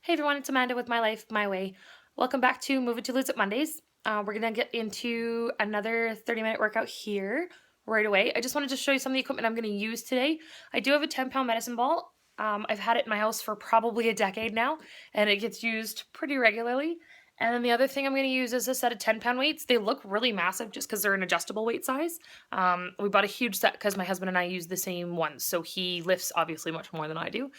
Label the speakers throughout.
Speaker 1: Hey everyone, it's Amanda with My Life, My Way. Welcome back to Move It to Lose It Mondays. We're going to get into another 30-minute workout here right away. I just wanted to show you some of the equipment I'm going to use today. I do have a 10-pound medicine ball. I've had it in my house for probably a decade now, and it gets used pretty regularly. And then the other thing I'm going to use is a set of 10-pound weights. They look really massive just because they're an adjustable weight size. We bought a huge set because my husband and I use the same ones, so he lifts obviously much more than I do.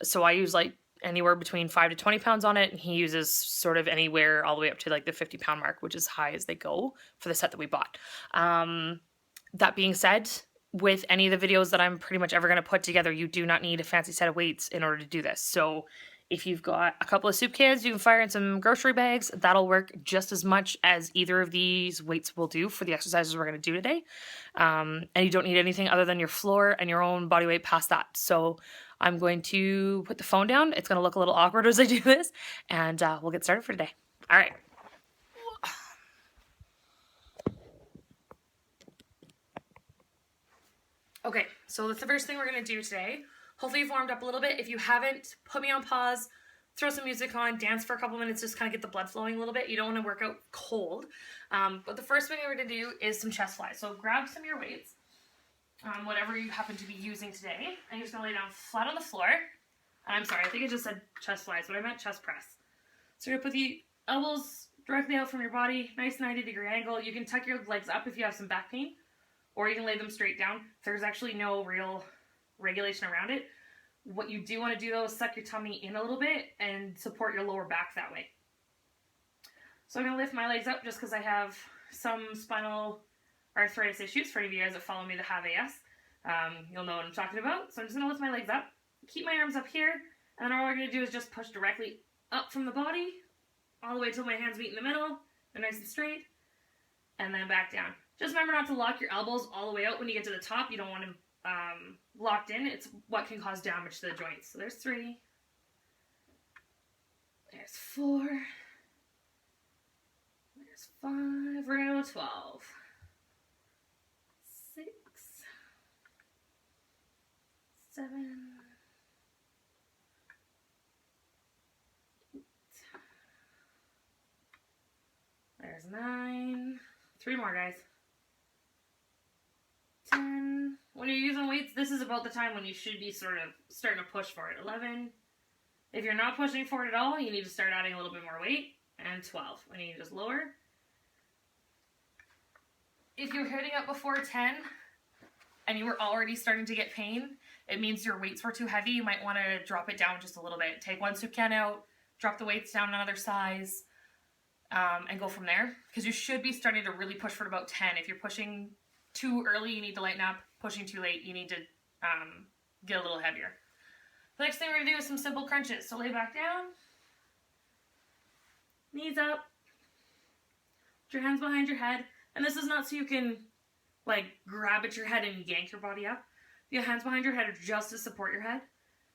Speaker 1: So I use like anywhere between 5 to 20 pounds on it, and he uses sort of anywhere all the way up to like the 50-pound mark, which is high as they go for the set that we bought. That being said, with any of the videos that I'm pretty much ever going to put together, you do not need a fancy set of weights in order to do this. So if you've got a couple of soup cans, you can fire in some grocery bags. That'll work just as much as either of these weights will do for the exercises we're going to do today. And you don't need anything other than your floor and your own body weight past that. So I'm going to put the phone down. It's going to look a little awkward as I do this, and we'll get started for today. All right. Okay, so that's the first thing we're going to do today. Hopefully you've warmed up a little bit. If you haven't, put me on pause, throw some music on, dance for a couple minutes, just kind of get the blood flowing a little bit. You don't want to work out cold. But the first thing we're going to do is some chest flies. So grab some of your weights, whatever you happen to be using today, and you're just going to lay down flat on the floor. And I'm sorry, I think I just said chest flies, but I meant chest press. So you're going to put the elbows directly out from your body, nice 90-degree angle. You can tuck your legs up if you have some back pain, or you can lay them straight down. There's actually no real regulation around it. What you do want to do though is suck your tummy in a little bit and support your lower back that way. So I'm going to lift my legs up just because I have some spinal arthritis issues. For any of you guys that follow me that have AS, you'll know what I'm talking about. So I'm just going to lift my legs up, keep my arms up here, and then all we're going to do is just push directly up from the body all the way till my hands meet in the middle. They're nice and straight, and then back down. Just remember not to lock your elbows all the way out when you get to the top. You don't want them locked in. It's what can cause damage to the joints. So there's 3. There's 4. There's 5. We're going to go 12. 6. 7. 8. There's 9. 3 more, guys. 10. When you're using weights, this is about the time when you should be sort of starting to push for it. 11. If you're not pushing for it at all, you need to start adding a little bit more weight. And 12. When you just lower. If you're hitting up before 10 and you were already starting to get pain, it means your weights were too heavy. You might want to drop it down just a little bit. Take one soup can out, drop the weights down another size, and go from there. Because you should be starting to really push for about 10. If you're pushing too early, you need to lighten up. Pushing too late, you need to get a little heavier. The next thing we're going to do is some simple crunches. So lay back down, knees up, put your hands behind your head. And this is not so you can like grab at your head and yank your body up. Your hands behind your head are just to support your head.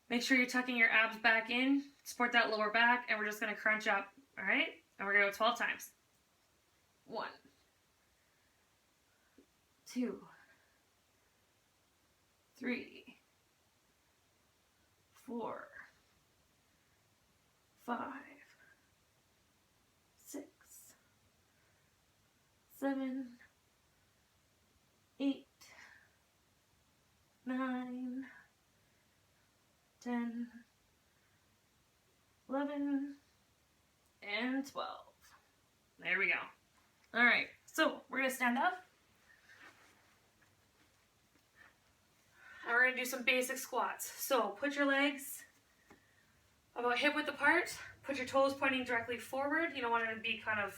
Speaker 1: Make sure you're tucking your abs back in, support that lower back, and we're just going to crunch up, all right? And we're going to go 12 times. 1, 2, 3, 4, 5, 6, 7, 8, 9, 10, 11, and 12. There we go. All right, so we're going to stand up. And we're going to do some basic squats. So put your legs about hip width apart. Put your toes pointing directly forward. You don't want it to be kind of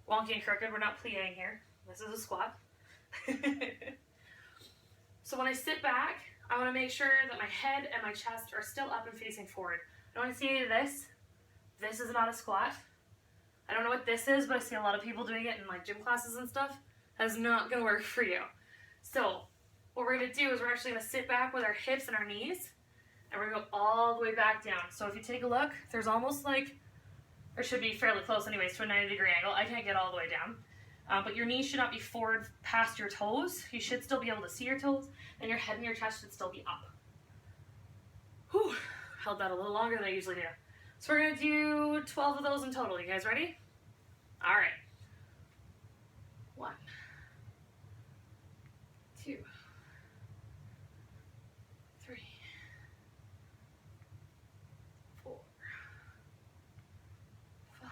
Speaker 1: wonky and crooked. We're not plieing here. This is a squat. So when I sit back, I want to make sure that my head and my chest are still up and facing forward. I don't want to see any of this. This is not a squat. I don't know what this is, but I see a lot of people doing it in like gym classes and stuff. That's not going to work for you. So what we're going to do is we're actually going to sit back with our hips and our knees, and we're going to go all the way back down. So if you take a look, there's almost like, or should be fairly close anyways, to a 90-degree angle. I can't get all the way down. But your knees should not be forward past your toes. You should still be able to see your toes, and your head and your chest should still be up. Whew, held that a little longer than I usually do. So we're gonna do 12 of those in total. You guys ready? All right. 1, 2, 3, 4, 5,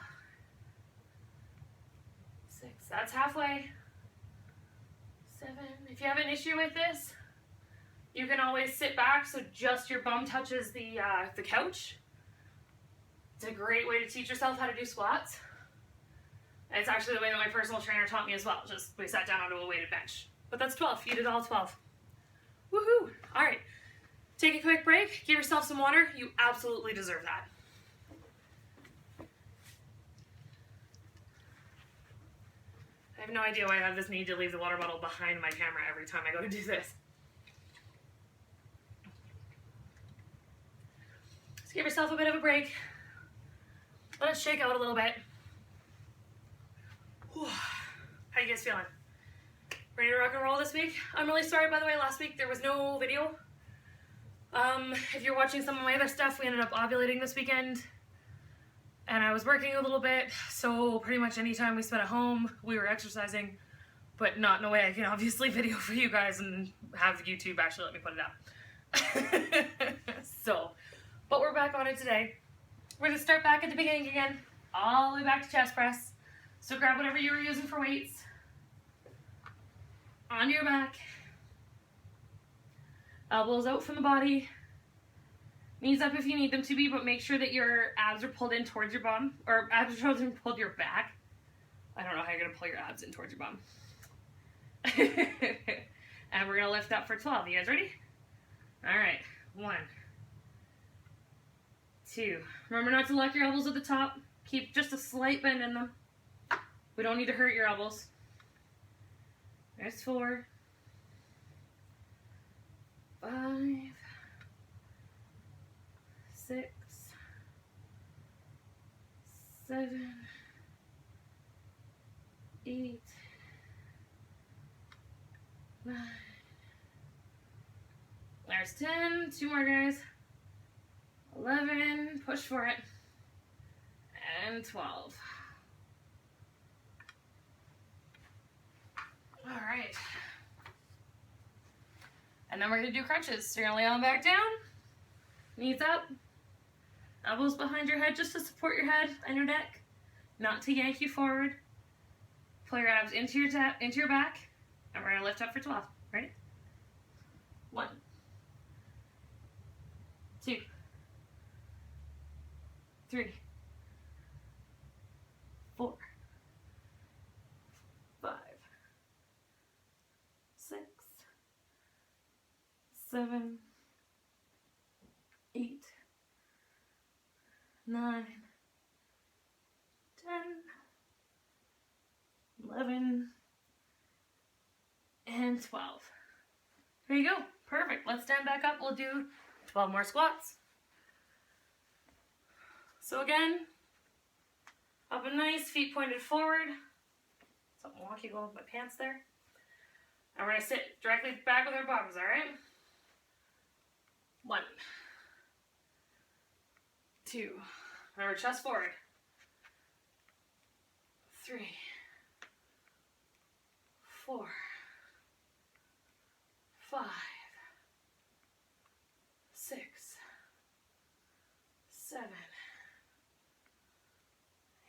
Speaker 1: 6. That's halfway. 7. If you have an issue with this, you can always sit back so just your bum touches the couch. It's a great way to teach yourself how to do squats. And it's actually the way that my personal trainer taught me as well. Just we sat down onto a weighted bench. But that's 12. You did all 12. Woohoo! All right. Take a quick break. Give yourself some water. You absolutely deserve that. I have no idea why I have this need to leave the water bottle behind my camera every time I go to do this. So give yourself a bit of a break. Let it shake out a little bit. Whew. How you guys feeling? Ready to rock and roll this week? I'm really sorry, by the way, last week there was no video. If you're watching some of my other stuff, we ended up ovulating this weekend. And I was working a little bit, so pretty much any time we spent at home, we were exercising, but not in a way I can obviously video for you guys and have YouTube actually let me put it up. But we're back on it today. We're gonna start back at the beginning again, all the way back to chest press. So grab whatever you were using for weights, onto your back, elbows out from the body, knees up if you need them to be, but make sure that your abs are pulled in towards your bum, or abs are pulled your back. I don't know how you're going to pull your abs in towards your bum. And we're going to lift up for 12. You guys ready? All right. 1, 2. Remember not to lock your elbows at the top. Keep just a slight bend in them. We don't need to hurt your elbows. There's 4, 5, 6, 7, 8, 9. There's 10. 2 more, guys. 11. Push for it. And 12. All right. And then we're going to do crunches. So you're going to lay on back down. Knees up. Elbows behind your head just to support your head and your neck, not to yank you forward. Pull your abs into your back, and we're gonna lift up for 12. Ready? 1, 2, 3, 4, 5, 6, 7, 8, 9, 10, 11, and 12. There you go. Perfect. Let's stand back up. We'll do 12 more squats. So again, up and nice, feet pointed forward. Something wonky going with my pants there. And we're going to sit directly back with our bottoms, all right? 1, 2. Remember, chest forward. 3, 4, 5, 6, 7,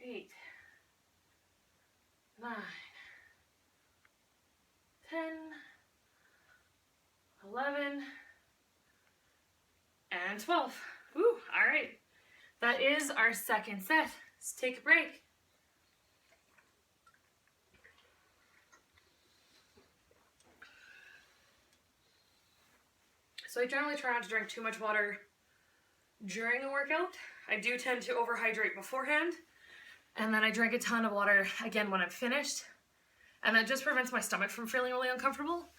Speaker 1: 8, 9, 10, 11, and 12. Woo, all right. That is our second set. Let's take a break. So I generally try not to drink too much water during a workout. I do tend to overhydrate beforehand, and then I drink a ton of water again when I'm finished, and that just prevents my stomach from feeling really uncomfortable.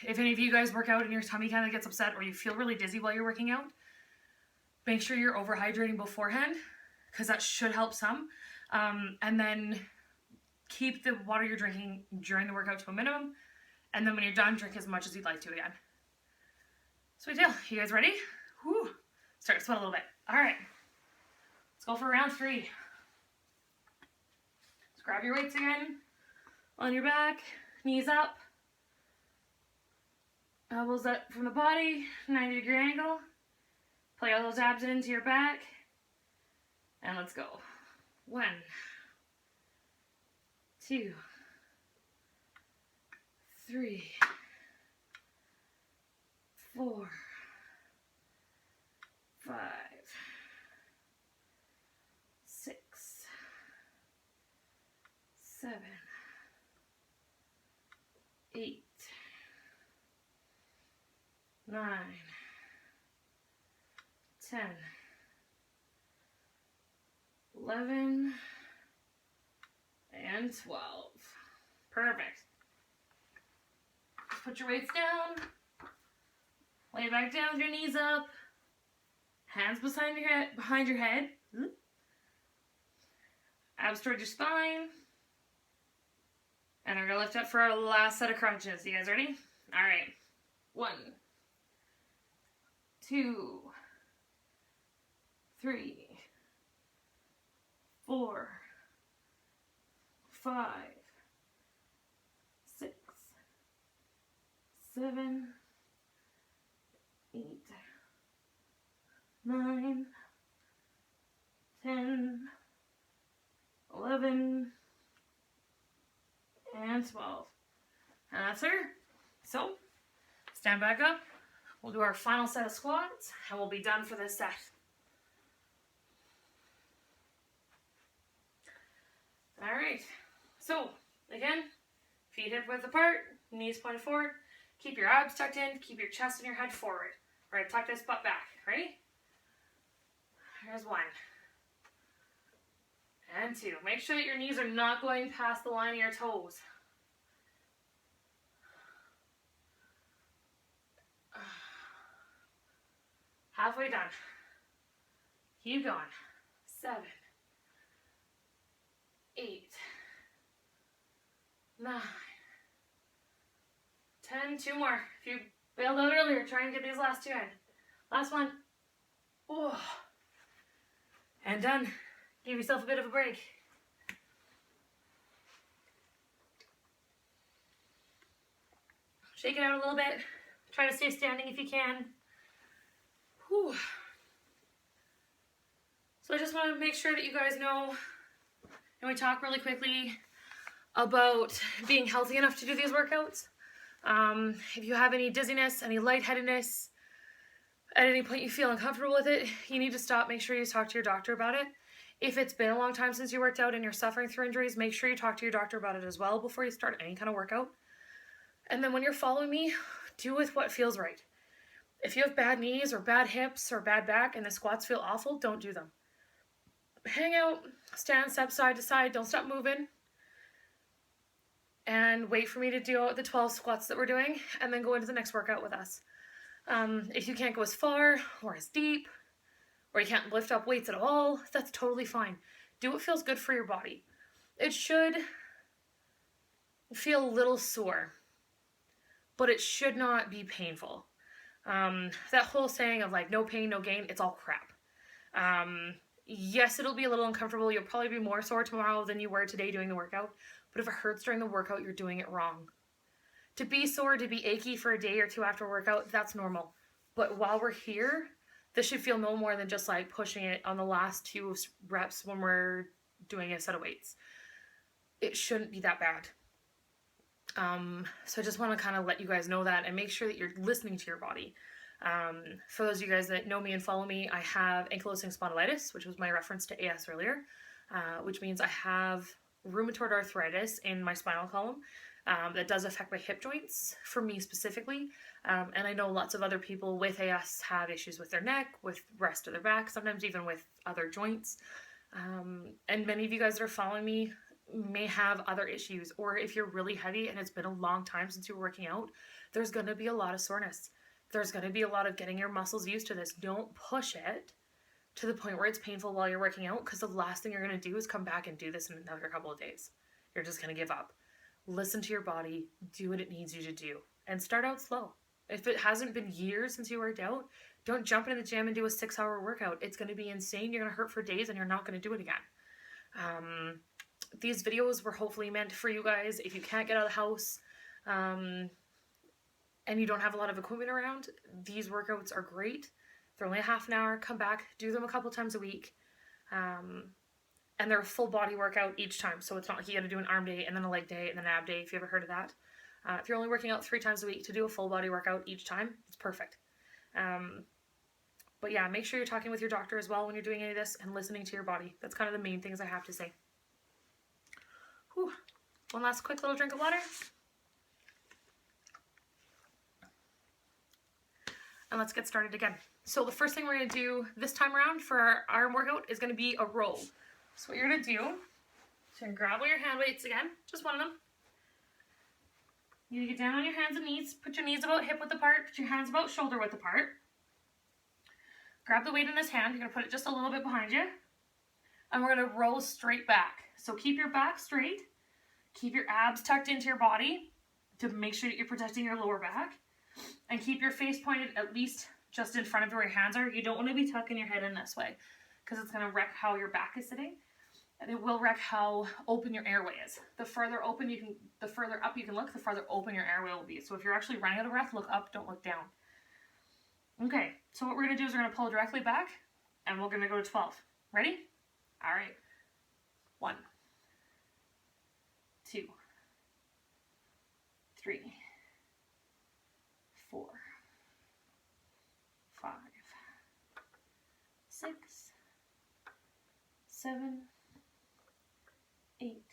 Speaker 1: If any of you guys work out and your tummy kind of gets upset or you feel really dizzy while you're working out, make sure you're overhydrating beforehand, because that should help some. And then keep the water you're drinking during the workout to a minimum, and then when you're done, drink as much as you'd like to again. Sweet deal. You guys ready? Whew. Start to sweat a little bit. All right. Let's go for round 3. Let's grab your weights again. On your back, knees up. Elbows up from the body, 90-degree angle. Play all those abs into your back. And let's go. 1, 2, 3, 4, 5, 6, 7, 8, 9, 10, 11, and 12. Perfect. Put your weights down. Lay back down with your knees up. Hands behind your head. Abs towards your spine. And we're going to lift up for our last set of crunches. You guys ready? All right. 1, 2, 3, 4, 5, 6, 7, 8, 9, 10, 11, and 12. And that's her. So, stand back up. We'll do our final set of squats, and we'll be done for this set. All right. So, again, feet hip width apart, knees pointed forward. Keep your abs tucked in. Keep your chest and your head forward. All right, tuck this butt back. Ready? Here's 1. And 2. Make sure that your knees are not going past the line of your toes. Halfway done. Keep going. 7, 8, 9, 10. 2 more. If you bailed out earlier, try and get these last 2 in. Last one. Oh. And done. Give yourself a bit of a break. Shake it out a little bit. Try to stay standing if you can. Whew. So I just want to make sure that you guys know, and we talk really quickly about being healthy enough to do these workouts. If you have any dizziness, any lightheadedness, at any point you feel uncomfortable with it, you need to stop. Make sure you talk to your doctor about it. If it's been a long time since you worked out and you're suffering through injuries, make sure you talk to your doctor about it as well before you start any kind of workout. And then when you're following me, do with what feels right. If you have bad knees or bad hips or bad back and the squats feel awful, don't do them. Hang out, stand, step side to side, don't stop moving. And wait for me to do the 12 squats that we're doing and then go into the next workout with us. If you can't go as far or as deep, or you can't lift up weights at all, that's totally fine. Do what feels good for your body. It should feel a little sore, but it should not be painful. That whole saying of like, no pain, no gain, it's all crap. Yes, it'll be a little uncomfortable. You'll probably be more sore tomorrow than you were today doing the workout, but if it hurts during the workout, you're doing it wrong. To be sore, to be achy for a day or 2 after a workout, that's normal. But while we're here, this should feel no more than just like pushing it on the last 2 reps when we're doing a set of weights. It shouldn't be that bad. So I just want to kind of let you guys know that and make sure that you're listening to your body. For those of you guys that know me and follow me, I have ankylosing spondylitis, which was my reference to AS earlier, which means I have rheumatoid arthritis in my spinal column. That does affect my hip joints for me specifically. And I know lots of other people with AS have issues with their neck, with the rest of their back, sometimes even with other joints. And many of you guys that are following me may have other issues, or if you're really heavy and it's been a long time since you were working out, there's going to be a lot of soreness. There's going to be a lot of getting your muscles used to this. Don't push it to the point where it's painful while you're working out, because the last thing you're going to do is come back and do this in another couple of days. You're just going to give up. Listen to your body, do what it needs you to do, and start out slow. If it hasn't been years since you worked out, don't jump into the gym and do a 6-hour workout. It's going to be insane. You're going to hurt for days and you're not going to do it again. These videos were hopefully meant for you guys. If you can't get out of the house and you don't have a lot of equipment around, these workouts are great. They're only a half an hour. Come back, do them a couple times a week. And they're a full body workout each time. So it's not like you got to do an arm day and then a leg day and then an ab day, if you ever heard of that. If you're only working out 3 times a week, to do a full body workout each time, it's perfect. But yeah, make sure you're talking with your doctor as well when you're doing any of this and listening to your body. That's kind of the main things I have to say. Whew. One last quick little drink of water. And let's get started again. So the first thing we're going to do this time around for our arm workout is going to be a row. So what you're going to do, so you're going to grab all your hand weights again, just one of them. You get down on your hands and knees, put your knees about hip width apart, put your hands about shoulder width apart. Grab the weight in this hand, you're going to put it just a little bit behind you. And we're going to roll straight back. So keep your back straight, keep your abs tucked into your body to make sure that you're protecting your lower back. And keep your face pointed at least just in front of where your hands are. You don't want to be tucking your head in this way because it's going to wreck how your back is sitting. And it will wreck how open your airway is. The further up you can look, the farther open your airway will be. So if you're actually running out of breath, look up, don't look down. Okay, so what we're going to do is we're going to pull directly back and we're going to go to 12. Ready? All right. 1, 2, 3, 4, 5, 6, 7, 8,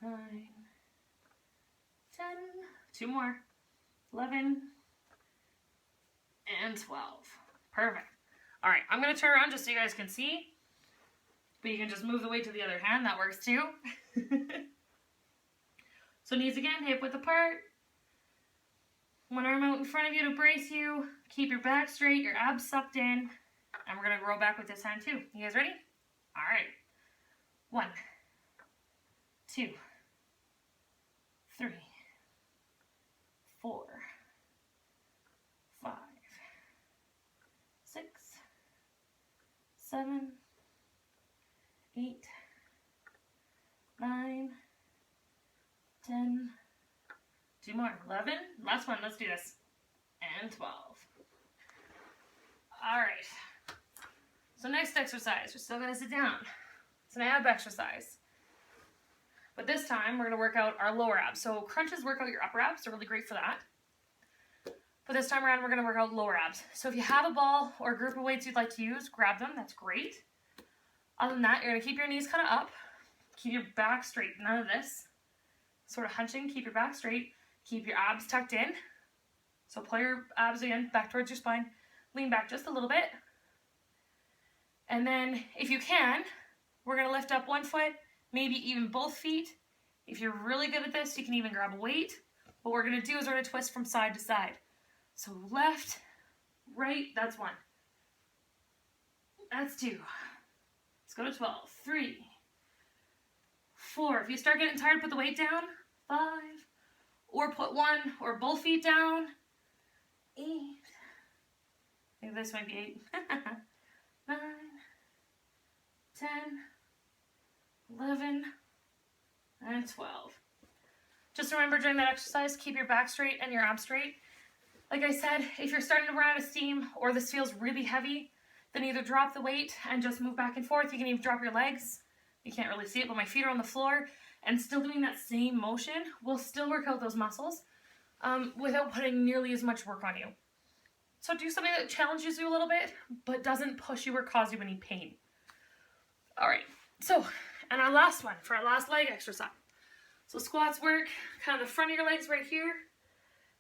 Speaker 1: 9, 10, 2 more, 11, and 12. Perfect. All right, I'm going to turn around just so you guys can see, but you can just move the weight to the other hand. That works too. So knees again, hip width apart. One arm out in front of you to brace you. Keep your back straight, your abs sucked in. And we're going to roll back with this hand too. You guys ready? All right. 1, 2, 3, 4, 5, 6, 7, 8, 9, 10, 2 more, 11, last one, let's do this, and 12. All right, so next exercise, we're still gonna sit down. It's an ab exercise, but this time we're gonna work out our lower abs. So crunches work out your upper abs, they're really great for that. But this time around, we're gonna work out lower abs. So if you have a ball or a group of weights you'd like to use, grab them, that's great. Other than that, you're gonna keep your knees kind of up, keep your back straight, none of this. Sort of hunching, keep your back straight, keep your abs tucked in. So pull your abs again back towards your spine, lean back just a little bit. And then if you can, we're gonna lift up one foot, maybe even both feet. If you're really good at this, you can even grab a weight. What we're gonna do is we're gonna twist from side to side. So left, right, that's 1. That's 2. Let's go to 12. 3, 4. If you start getting tired, put the weight down. 5. Or put 1 or both feet down. 8. I think this might be 8. 9, 10, 11, and 12. Just remember during that exercise, keep your back straight and your abs straight. Like I said, if you're starting to run out of steam or this feels really heavy, then either drop the weight and just move back and forth. You can even drop your legs. You can't really see it, but my feet are on the floor, and still doing that same motion will still work out those muscles without putting nearly as much work on you. So do something that challenges you a little bit, but doesn't push you or cause you any pain. All right, so, and our last one for our last leg exercise. So squats work kind of the front of your legs right here.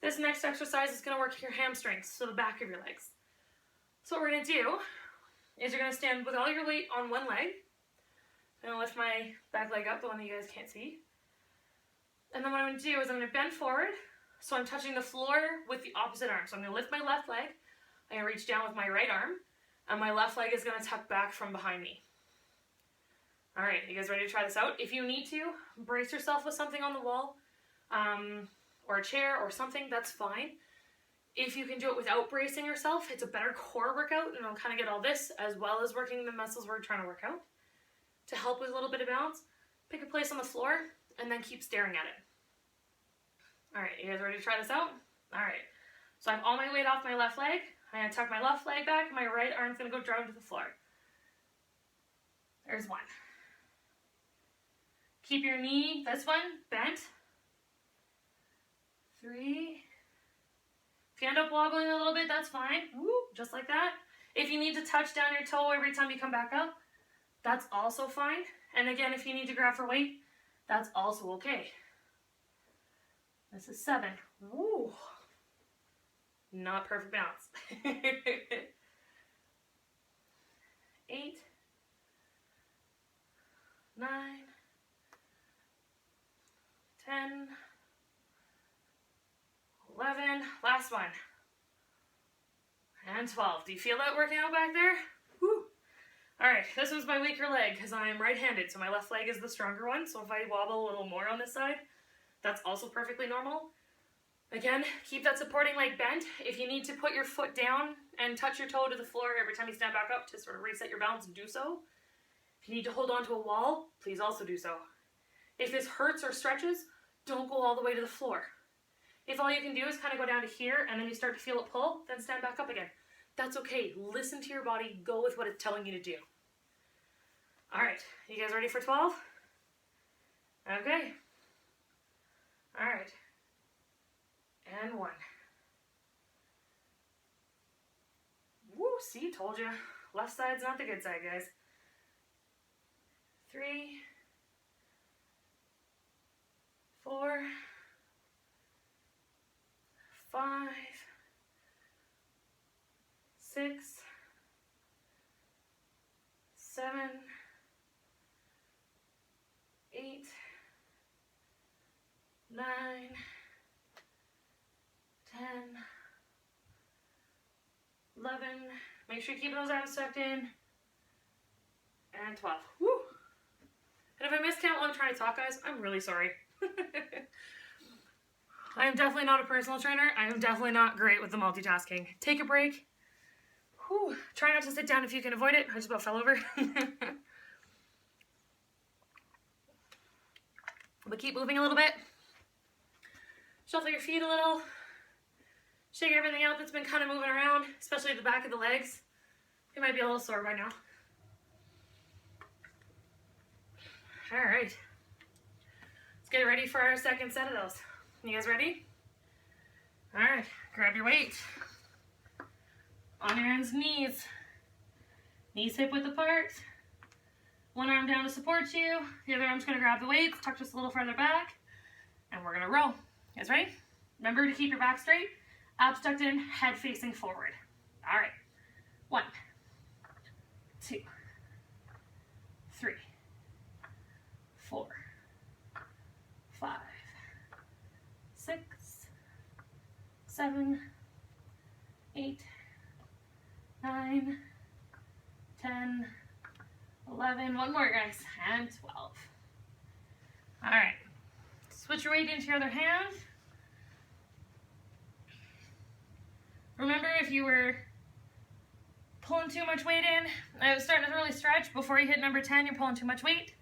Speaker 1: This next exercise is gonna work your hamstrings, so the back of your legs. So what we're gonna do is you're gonna stand with all your weight on one leg. I'm gonna lift my back leg up, the one that you guys can't see. And then what I'm gonna do is I'm gonna bend forward, so I'm touching the floor with the opposite arm. So I'm gonna lift my left leg, I'm gonna reach down with my right arm, and my left leg is gonna tuck back from behind me. All right, you guys ready to try this out? If you need to, brace yourself with something on the wall, or a chair or something, that's fine. If you can do it without bracing yourself, it's a better core workout, and it'll kind of get all this as well as working the muscles we're trying to work out. To help with a little bit of balance, pick a place on the floor and then keep staring at it. All right, you guys ready to try this out? All right, so I have all my weight off my left leg. I'm gonna tuck my left leg back, my right arm's gonna go down to the floor. There's one. Keep your knee, this one, bent. 3. If you end up wobbling a little bit, that's fine. Woo, just like that. If you need to touch down your toe every time you come back up, that's also fine. And again, if you need to grab for weight, that's also okay. This is 7. Woo. Not perfect balance. 8, 9, 10, 11, last one, and 12. Do you feel that working out back there? Woo. All right, this one's my weaker leg because I am right-handed, so my left leg is the stronger one. So if I wobble a little more on this side, that's also perfectly normal. Again, keep that supporting leg bent. If you need to put your foot down and touch your toe to the floor every time you stand back up to sort of reset your balance, do so. If you need to hold on to a wall, please also do so. If this hurts or stretches, don't go all the way to the floor. If all you can do is kind of go down to here and then you start to feel it pull, then stand back up again. That's okay. Listen to your body. Go with what it's telling you to do. All right. You guys ready for 12? Okay. All right. And 1. Woo, see, told you. Left side's not the good side, guys. 3, 4, 5, 6, 7, 8, 9, 10, 11, make sure you keep those abs tucked in, and 12. Woo! And if I miscount while I'm trying to talk, guys, I'm really sorry. I am definitely not a personal trainer. I am definitely not great with the multitasking. Take a break. Whew. Try not to sit down if you can avoid it. I just about fell over. But keep moving a little bit. Shuffle your feet a little. Shake everything out that's been kind of moving around, especially the back of the legs. It might be a little sore by now. All right. Let's get ready for our second set of those. You guys ready? All right, grab your weight. On your hands and knees. Knees hip width apart. One arm down to support you. The other arm's gonna grab the weights, tuck just a little further back, and we're gonna row. You guys ready? Remember to keep your back straight, abs tucked in, head facing forward. All right, 1, 2, 3, 4, 5, 6, 7, 8, 9, 10, 11, one more guys, and 12. All right, switch your weight into your other hand. Remember, if you were pulling too much weight in, I was starting to really stretch before you hit number 10, you're pulling too much weight.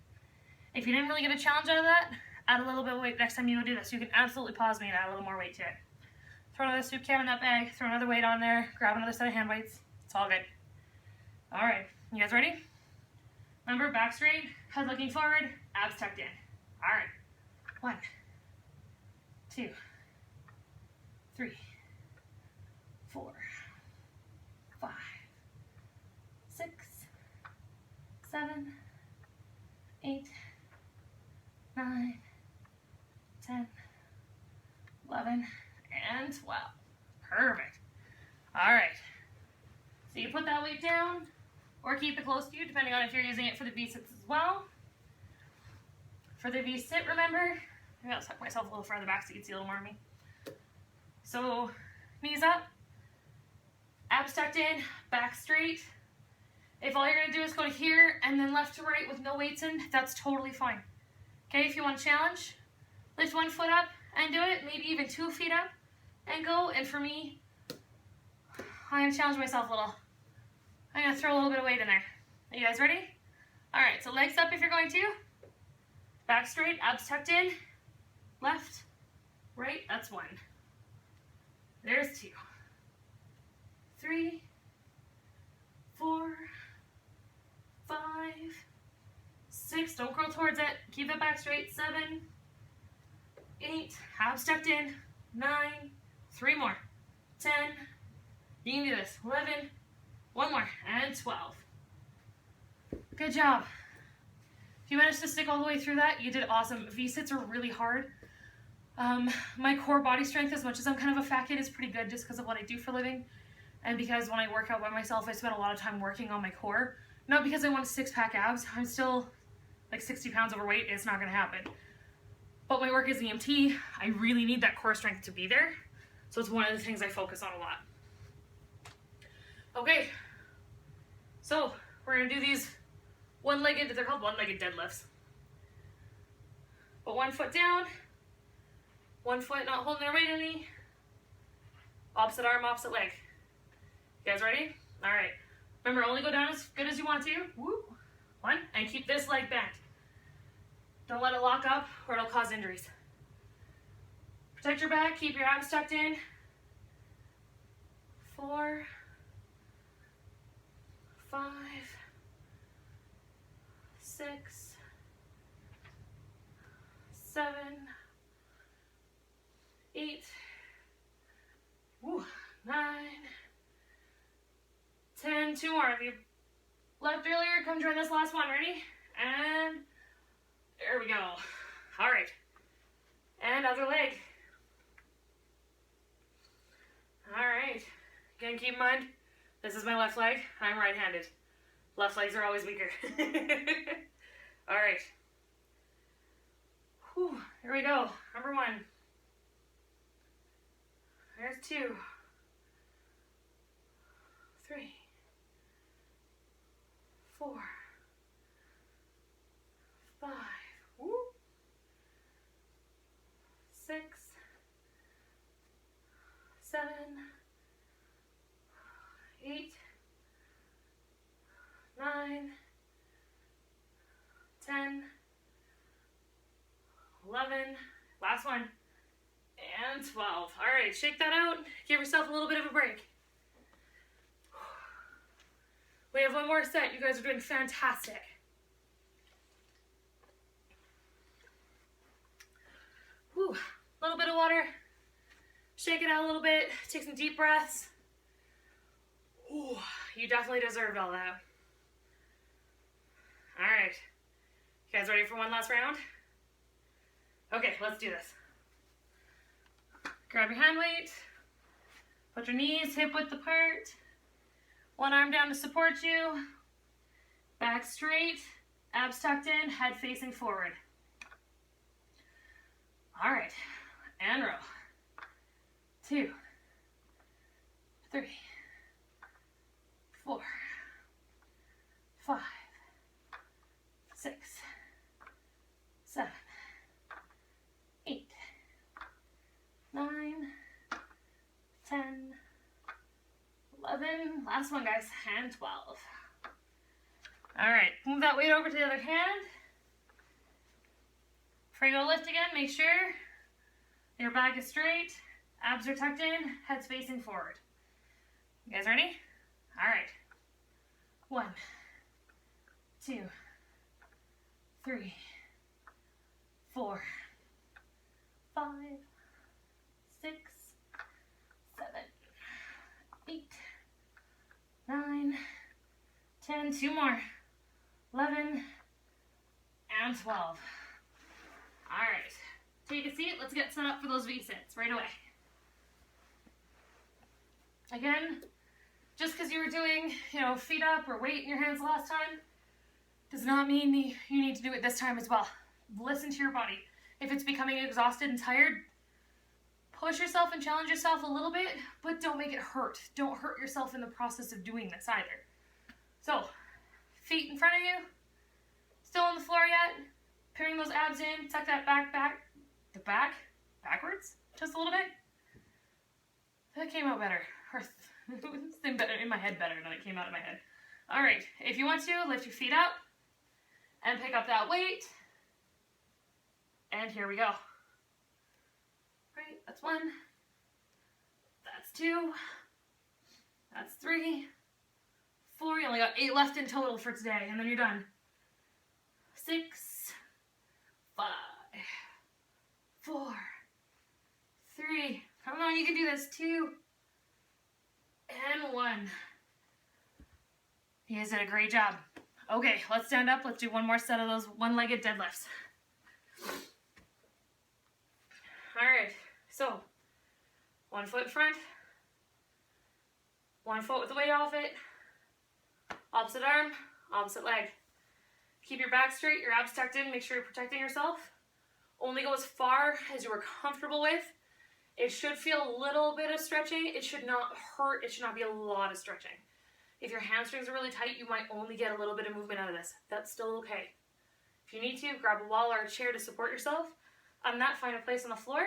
Speaker 1: If you didn't really get a challenge out of that, add a little bit of weight next time you go do this. You can absolutely pause me and add a little more weight to it. Throw another soup can in that bag, throw another weight on there, grab another set of hand weights. It's all good. All right, you guys ready? Remember, back straight, head looking forward, abs tucked in. All right, 1, 2, 3, 4, 5, 6, 7, 8, 9, 10, 11, and 12. Perfect. All right. So you put that weight down or keep it close to you, depending on if you're using it for the V-sits as well. For the V-sit, remember, maybe I'll tuck myself a little further back so you can see a little more of me. So knees up, abs tucked in, back straight. If all you're going to do is go to here and then left to right with no weights in, that's totally fine. Okay, if you want to challenge, lift one foot up and do it. Maybe even 2 feet up and go. And for me, I'm going to challenge myself a little. I'm going to throw a little bit of weight in there. Are you guys ready? All right, so legs up if you're going to. Back straight, abs tucked in. Left, right, that's 1. There's 2. 3, 4, 5, 6. Don't curl towards it. Keep it back straight. 7, 8. Abs tucked in. 9. 3 more. 10. You can do this. 11. 1 more. And 12. Good job. If you managed to stick all the way through that, you did awesome. V-sits are really hard. My core body strength, as much as I'm kind of a fat kid, is pretty good just because of what I do for a living. And because when I work out by myself, I spend a lot of time working on my core. Not because I want a 6-pack abs. I'm still like 60 pounds overweight. It's not going to happen. But my work as EMT, I really need that core strength to be there. So it's one of the things I focus on a lot. Okay. So we're going to do these one-legged, they're called one-legged deadlifts. But 1 foot down, 1 foot not holding their weight any. Opposite arm, opposite leg. You guys ready? All right. Remember, only go down as good as you want to. Woo. 1, and keep this leg bent. Don't let it lock up or it'll cause injuries. Protect your back, keep your abs tucked in. 4, 5, 6, 7, 8, 9, 10. 2 more. If you left earlier, come join this last one. Ready? And there we go. All right. And other leg. All right. Again, keep in mind, this is my left leg. I'm right-handed. Left legs are always weaker. All right. Whew. Here we go. Number 1. There's 2. 3. 4. 5. Woo. 6. 7. 8. 9. 10. 11. Last one. And 12. All right, shake that out. Give yourself a little bit of a break. We have 1 more set. You guys are doing fantastic. Whew. A little bit of water. Shake it out a little bit. Take some deep breaths. Ooh, you definitely deserved all that. All right. You guys ready for one last round? Okay, let's do this. Grab your hand weight. Put your knees hip width apart. 1 arm down to support you. Back straight. Abs tucked in. Head facing forward. All right. And row. 2, 3, 4, 5, 6, 7, 8, 9, 10, 11. Last one, guys. And 12. All right. Move that weight over to the other hand. Before you go lift again, make sure your back is straight. Abs are tucked in, head's facing forward. You guys ready? All right. 1, 2, 3, 4, 5, 6, 7, 8, 9, 10. 2 more. 11 and 12. All right. Take a seat. Let's get set up for those V-sits right away. Again, just because you were doing, feet up or weight in your hands last time, does not mean you need to do it this time as well. Listen to your body. If it's becoming exhausted and tired, push yourself and challenge yourself a little bit, but don't make it hurt. Don't hurt yourself in the process of doing this either. So, feet in front of you, still on the floor yet, pairing those abs in, tuck that back, backwards just a little bit. That came out better. Or seemed better in my head better than it came out of my head. All right, if you want to, lift your feet up and pick up that weight. And here we go. All right, that's 1. That's 2. That's 3. 4. You only got 8 left in total for today, and then you're done. 6, 5, 4, 3. Come on, you can do this. 2 and 1. You guys did a great job. Okay, let's stand up. Let's do one more set of those one-legged deadlifts. All right, so 1 foot in front, 1 foot with the weight off it, opposite arm, opposite leg. Keep your back straight, your abs tucked in, make sure you're protecting yourself. Only go as far as you are comfortable with. It should feel a little bit of stretching. It should not hurt. It should not be a lot of stretching. If your hamstrings are really tight, you might only get a little bit of movement out of this. That's still okay. If you need to, grab a wall or a chair to support yourself. On that, find a place on the floor.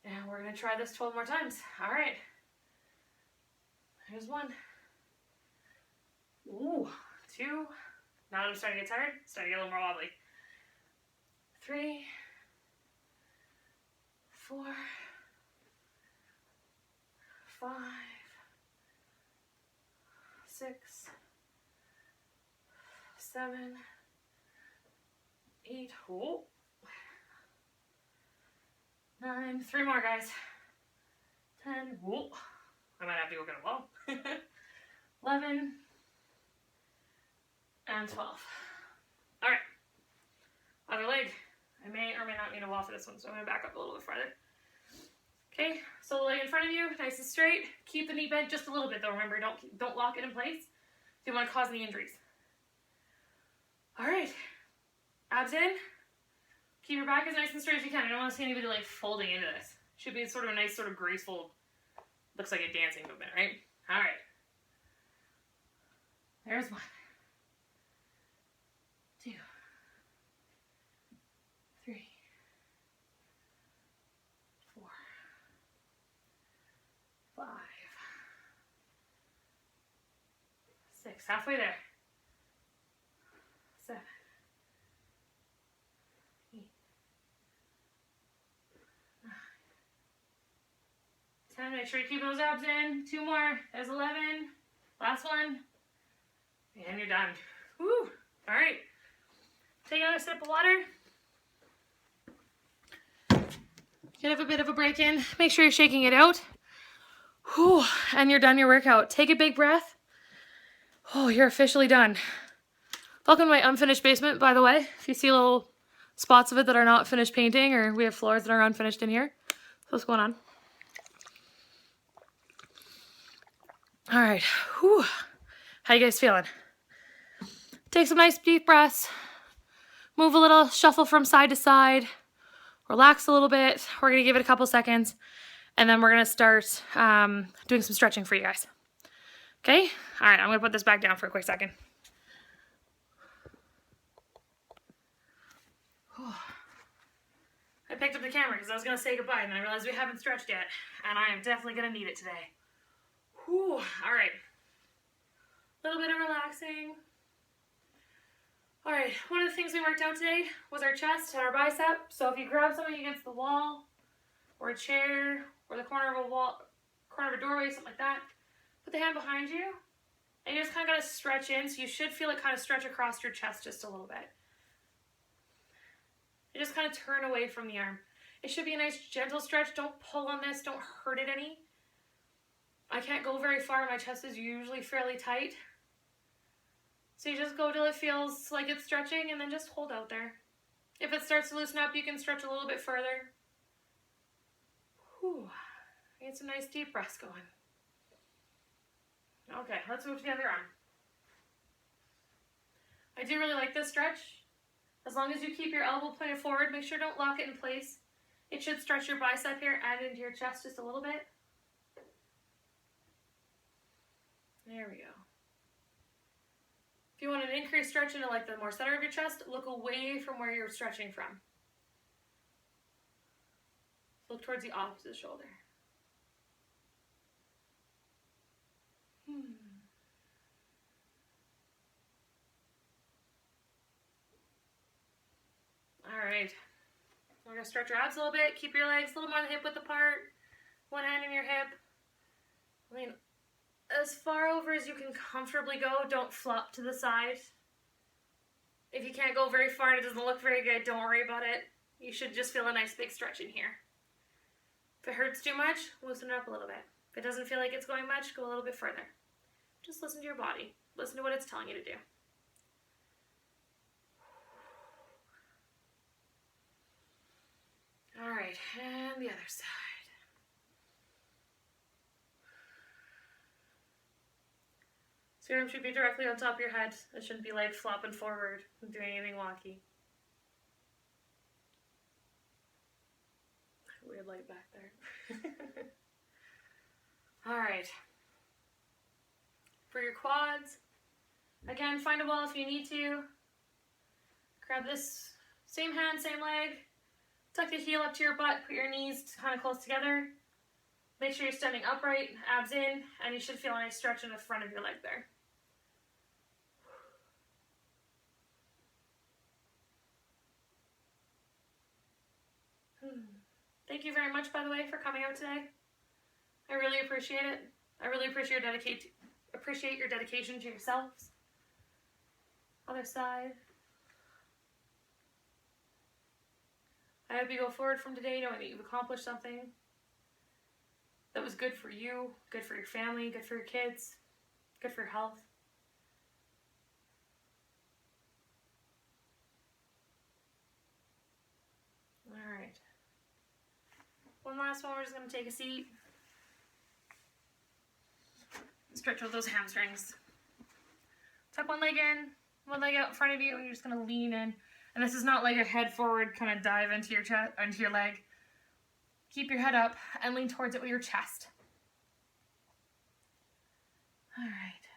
Speaker 1: And we're going to try this 12 more times. All right. Here's 1. Ooh, 2. Now that I'm starting to get tired, it's starting to get a little more wobbly. 3, 4, 5, 6, 7, 8, 9, 3 more, guys. 10, I might have to go get a wall. 11, and 12. All right, other leg. I may or may not need a wall for this one, so I'm gonna back up a little bit farther. Okay, so the leg in front of you, nice and straight. Keep the knee bent just a little bit though, remember, don't lock it in place if you want to cause any injuries. All right, abs in. Keep your back as nice and straight as you can. I don't want to see anybody like folding into this. Should be sort of a nice, sort of graceful, looks like a dancing movement, right? All right. There's 1. 2, 3, 4, 5, 6. Halfway there. 7, 8, 9, 10. Make sure you keep those abs in. 2 more. There's 11. Last one. And you're done. Woo! All right. Take another sip of water. Get have a bit of a break in. Make sure you're shaking it out. Whew. And you're done your workout. Take a big breath. Oh, you're officially done. Welcome to my unfinished basement, by the way. If you see little spots of it that are not finished painting, or we have floors that are unfinished in here. So what's going on? All right. Whew. How you guys feeling? Take some nice deep breaths. Move a little, shuffle from side to side. Relax a little bit. We're going to give it a couple seconds. And then we're going to start doing some stretching for you guys. Okay? All right, I'm going to put this back down for a quick second. I picked up the camera because I was going to say goodbye, and then I realized we haven't stretched yet. And I am definitely going to need it today. Whew. All right. A little bit of relaxing. All right, one of the things we worked out today was our chest and our bicep. So if you grab something against the wall or a chair or the corner of a wall, corner of a doorway, something like that, put the hand behind you and you just kind of got to stretch in. So you should feel it kind of stretch across your chest just a little bit. You just kind of turn away from the arm. It should be a nice gentle stretch. Don't pull on this. Don't hurt it any. I can't go very far. My chest is usually fairly tight. So you just go till it feels like it's stretching and then just hold out there. If it starts to loosen up, you can stretch a little bit further. Whew. Get some nice deep breaths going. Okay, let's move to the other arm. I do really like this stretch. As long as you keep your elbow pointed forward, make sure don't lock it in place. It should stretch your bicep here and into your chest just a little bit. There we go. If you want an increased stretch into like the more center of your chest, look away from where you're stretching from. Look towards the opposite shoulder. All right. We're going to stretch your abs a little bit. Keep your legs a little more than hip width apart. One hand in your hip. Lean as far over as you can comfortably go. Don't flop to the side. If you can't go very far and it doesn't look very good, don't worry about it. You should just feel a nice big stretch in here. If it hurts too much, loosen it up a little bit. If it doesn't feel like it's going much, go a little bit further. Just listen to your body. Listen to what it's telling you to do. All right, and the other side. So your arm should be directly on top of your head. It shouldn't be like flopping forward and doing anything wonky. Weird light back there. All right. For your quads, again, find a wall if you need to. Grab this same hand, same leg. Tuck the heel up to your butt, put your knees kind of close together. Make sure you're standing upright, abs in, and you should feel a nice stretch in the front of your leg there. Thank you very much, by the way, for coming out today. I really appreciate it. I really appreciate your dedication to yourselves. Other side. I hope you go forward from today knowing that you've accomplished something that was good for you, good for your family, good for your kids, good for your health. All right. One last one, we're just going to take a seat. Stretch out those hamstrings. Tuck one leg in, one leg out in front of you, and you're just going to lean in. And this is not like a head forward kind of dive into your chest, into your leg. Keep your head up and lean towards it with your chest. All right.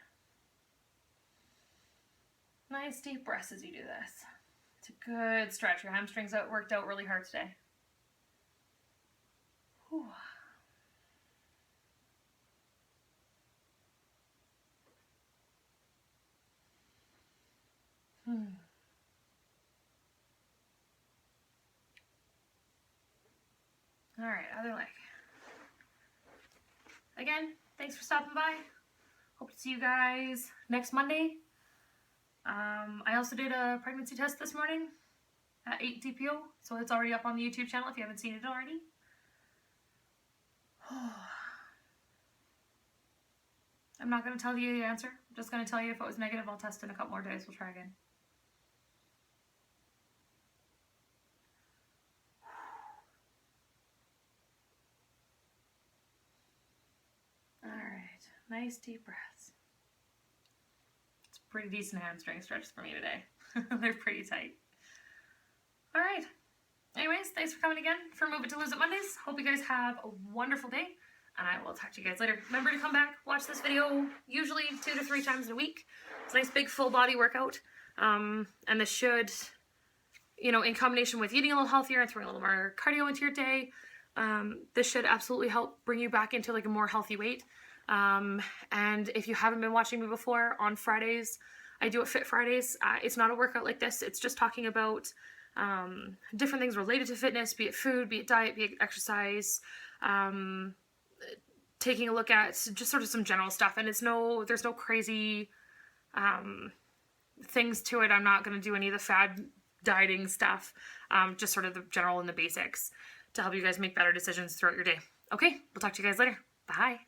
Speaker 1: Nice deep breaths as you do this. It's a good stretch. Your hamstrings worked out really hard today. Whew. All right, other leg. Again, thanks for stopping by. Hope to see you guys next Monday. I also did a pregnancy test this morning at 8 DPO, so it's already up on the YouTube channel if you haven't seen it already. I'm not going to tell you the answer. I'm just going to tell you if it was negative, I'll test in a couple more days. We'll try again. Alright, nice deep breaths. It's a pretty decent hamstring stretch for me today. They're pretty tight. Alright. Anyways, thanks for coming again for Move It to Lose It Mondays. Hope you guys have a wonderful day, and I will talk to you guys later. Remember to come back, watch this video usually 2 to 3 times in a week. It's a nice big full body workout. And this should, in combination with eating a little healthier and throwing a little more cardio into your day, this should absolutely help bring you back into like a more healthy weight. And if you haven't been watching me before, on Fridays, I do a Fit Fridays. It's not a workout like this. It's just talking about different things related to fitness, be it food, be it diet, be it exercise, taking a look at just sort of some general stuff. And there's no crazy things to it. I'm not going to do any of the fad dieting stuff, just sort of the general and the basics to help you guys make better decisions throughout your day. Okay, we'll talk to you guys later. Bye.